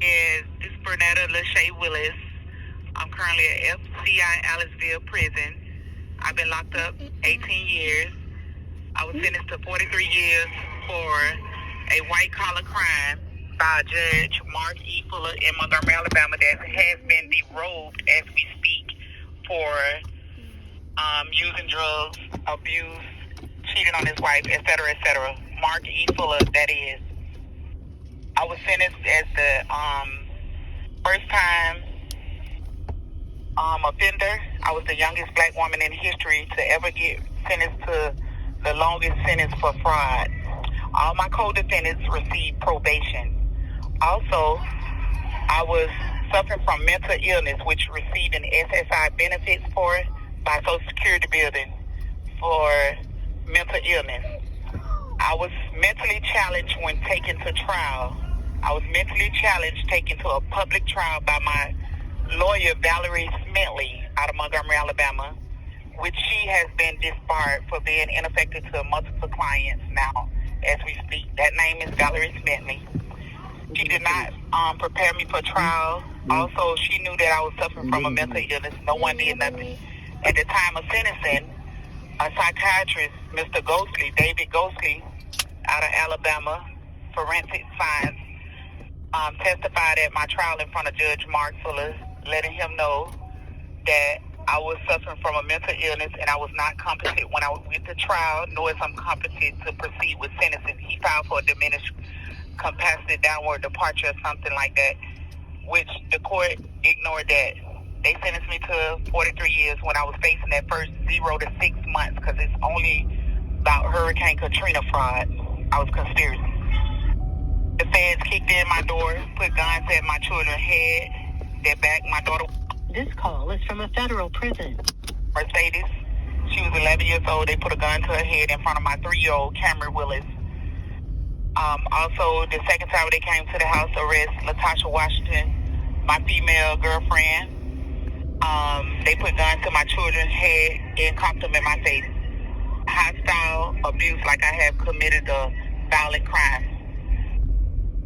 Is this Bernetta Lachey Willis. I'm currently at FCI Aliceville Prison. I've been locked up 18 years. I was sentenced to 43 years for a white-collar crime by Judge Mark E. Fuller in Montgomery, Alabama, that has been derobed as we speak for using drugs, abuse, cheating on his wife, etc., etc. Mark E. Fuller, that is. I was sentenced as the first-time offender. I was the youngest black woman in history to ever get sentenced to the longest sentence for fraud. All my co-defendants received probation. Also, I was suffering from mental illness, which receiving SSI benefits for by Social Security building for mental illness. I was mentally challenged when taken to trial. I was mentally challenged taken to a public trial by my lawyer, Valerie Smithley, out of Montgomery, Alabama, which she has been disbarred for being ineffective to multiple clients now as we speak. That name is Valerie Smithley. She did not prepare me for trial. Also, she knew that I was suffering from a mental illness. No one did nothing. At the time of sentencing, a psychiatrist, Mr. Ghostley, David Ghostley, out of Alabama, forensic science, testified at my trial in front of Judge Mark Fuller, letting him know that I was suffering from a mental illness and I was not competent when I went to trial, nor is I'm competent to proceed with sentencing. He filed for a diminished capacity downward departure or something like that, which the court ignored that. They sentenced me to 43 years when I was facing that first 0 to 6 months because it's only about Hurricane Katrina fraud. I was conspiracy. The feds kicked in my door, put guns at my children's head, their back. My daughter. This call is from a federal prison. Mercedes. She was 11 years old. They put a gun to her head in front of my 3-year-old Cameron Willis. Also, the second time they came to the house to arrest Latasha Washington, my female girlfriend, they put guns to my children's head and cocked them in my face. Hostile abuse like I have committed a violent crime.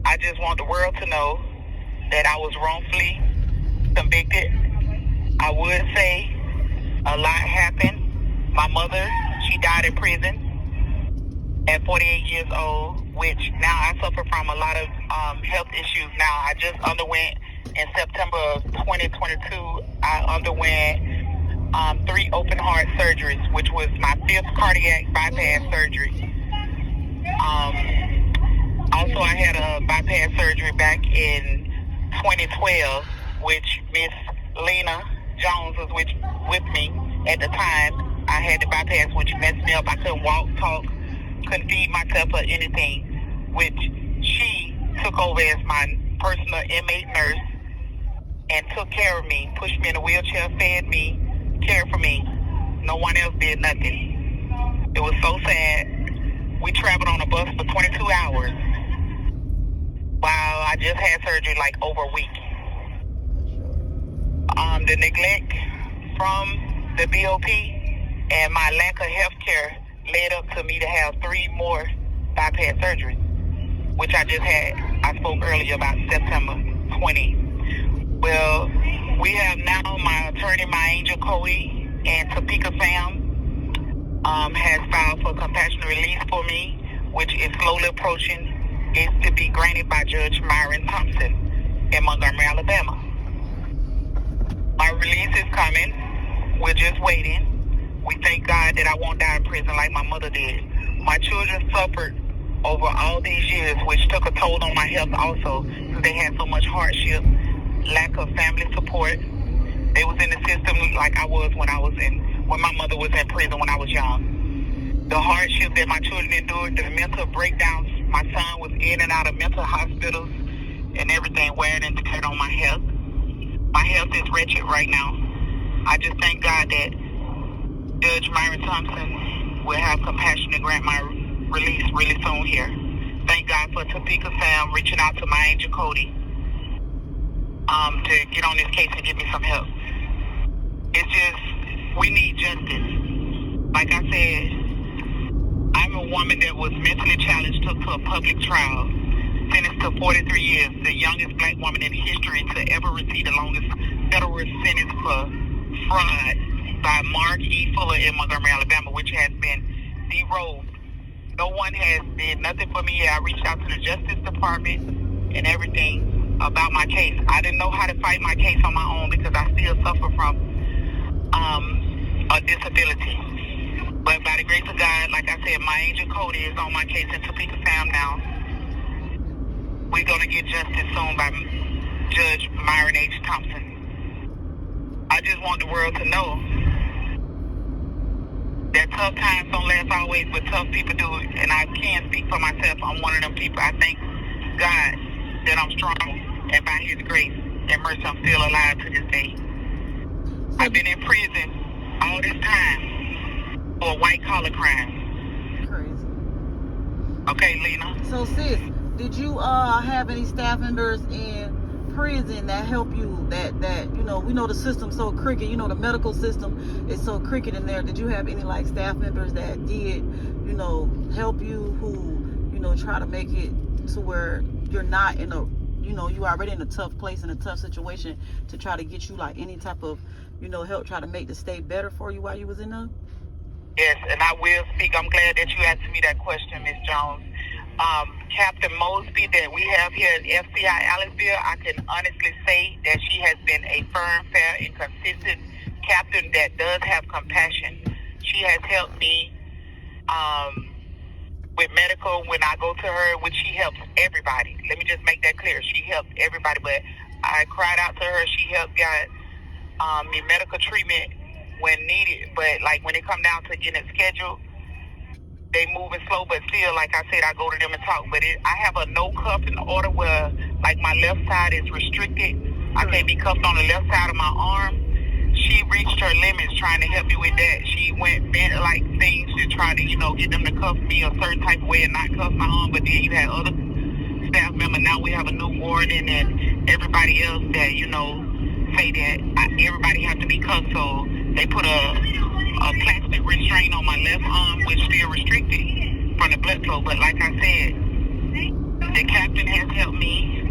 I just want the world to know that I was wrongfully convicted. I would say a lot happened. My mother, she died in prison at 48 years old, which now I suffer from a lot of health issues now. I just underwent, in September of 2022, I underwent 3 open heart surgeries, which was my 5th cardiac bypass surgery. Also, I had a bypass surgery back in 2012, which Miss Lena Jones was with me at the time. I had the bypass, which messed me up. I couldn't walk, talk, couldn't feed myself or anything, which she took over as my personal inmate nurse and took care of me, pushed me in a wheelchair, fed me, cared for me. No one else did nothing. It was so sad. We traveled on a bus for 22 hours while I just had surgery like over a week. The neglect from the BOP and my lack of health care led up to me to have 3 more bypass surgeries, which I just had. I spoke earlier about September 20. Well, we have now my attorney, my Angel Cody, and Topeka Sam has filed for compassionate release for me, which is slowly approaching. Is to be granted by Judge Myron Thompson in Montgomery, Alabama. My release is coming. We're just waiting. We thank God that I won't die in prison like my mother did. My children suffered over all these years, which took a toll on my health also, because they had so much hardship, lack of family support. They was in the system like I was when my mother was in prison when I was young. The hardship that my children endured, the mental breakdowns. My son was in and out of mental hospitals and everything, wearing and tearing on my health. My health is wretched right now. I just thank God that Judge Myron Thompson will have compassion to grant my release really soon here. Thank God for Topeka Sam reaching out to my Angel Cody to get on this case and give me some help. It's just, we need justice. Like I said, I'm a woman that was mentally challenged, took to a public trial, sentenced to 43 years, the youngest black woman in history to ever receive the longest federal sentence for fraud by Mark E. Fuller in Montgomery, Alabama, which has been derobed. No one has did nothing for me. I reached out to the Justice Department and everything about my case. I didn't know how to fight my case on my own because I still suffer from a disability. But by the grace of God, like I said, my angel Cody is on my case in Topeka Sam now. We're going to get justice soon by Judge Myron H. Thompson. I just want the world to know that tough times don't last always, but tough people do it. And I can speak for myself. I'm one of them people. I thank God that I'm strong, and by His grace and mercy, I'm still alive to this day. I've been in prison all this time for white-collar crimes. Crazy. Okay, Lena? So, sis, did you have any staff members in prison that help you, that you know, we know the system's so crooked, you know, the medical system is so crooked in there. Did you have any, like, staff members that did, you know, help you, who, you know, try to make it to where you're not in a, you know, you already in a tough place, in a tough situation, to try to get you, like, any type of, you know, help, try to make the stay better for you while you was in there? Yes, and I will speak. I'm glad that you asked me that question, Ms. Jones. Captain Mosby that we have here at FCI Aliceville, I can honestly say that she has been a firm, fair, and consistent captain that does have compassion. She has helped me with medical when I go to her, which she helps everybody. Let me just make that clear. She helps everybody, but I cried out to her. She helped got me medical treatment when needed, but like when it come down to getting it scheduled, they moving slow, but still, like I said, I go to them and talk. But I have a no cuffing order where, like, my left side is restricted. I can't be cuffed on the left side of my arm. She reached her limits trying to help me with that. She bent like things to try to, you know, get them to cuff me a certain type of way and not cuff my arm. But then you had other staff members. Now we have a new warden and everybody else that, you know, say that everybody has to be cuffed. So they put a plastic restraint on my left arm, which still restricted from the blood flow. But like I said, the captain has helped me.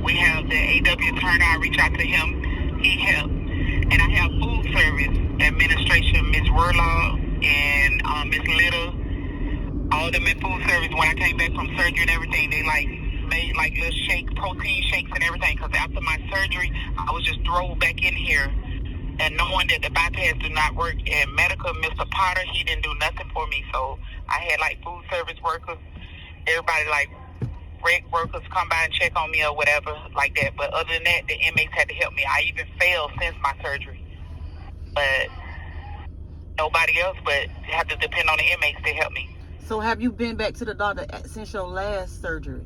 We have the A.W. Turner. I reach out to him. He helped. And I have food service administration, Ms. Werlaw and Ms. Little. All of them in food service. When I came back from surgery and everything, they made little protein shakes and everything. Because after my surgery, I was just thrown back in here. And knowing that the bypass did not work, and medical, Mr. Potter, he didn't do nothing for me. So I had food service workers, everybody reg workers come by and check on me or whatever like that. But other than that, the inmates had to help me. I even failed since my surgery. But nobody else but have to depend on the inmates to help me. So have you been back to the doctor since your last surgery?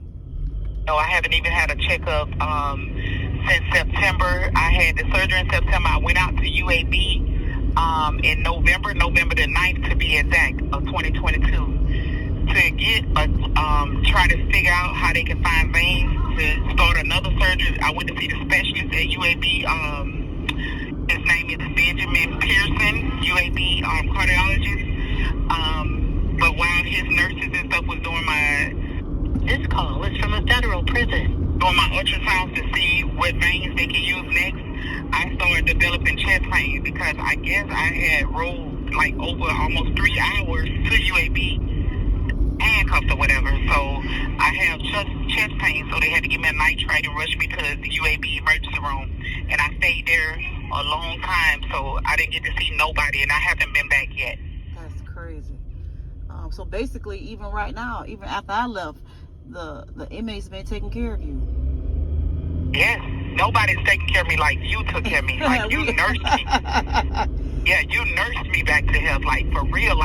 No, I haven't even had a checkup since September. I had the surgery in September. I went out to UAB in November the 9th to be exact, of 2022, to get try to figure out how they can find veins to start another surgery. I went to see the specialist at UAB. His name is Benjamin Pearson, UAB cardiologist. But while his nurses and stuff was doing This call is from a federal prison. doing my ultrasounds to see what veins they can use next, I started developing chest pain because I guess I had rolled over almost 3 hours to UAB, handcuffed or whatever. So I have chest pain, so they had to give me a nitrate and rush me to the UAB emergency room. And I stayed there a long time, so I didn't get to see nobody, and I haven't been back yet. That's crazy. So basically, even right now, even after I left, the inmates been taking care of you. Yes, nobody's taking care of me like you took care of me. Like, you nursed me. Yeah, you nursed me back to health, for real.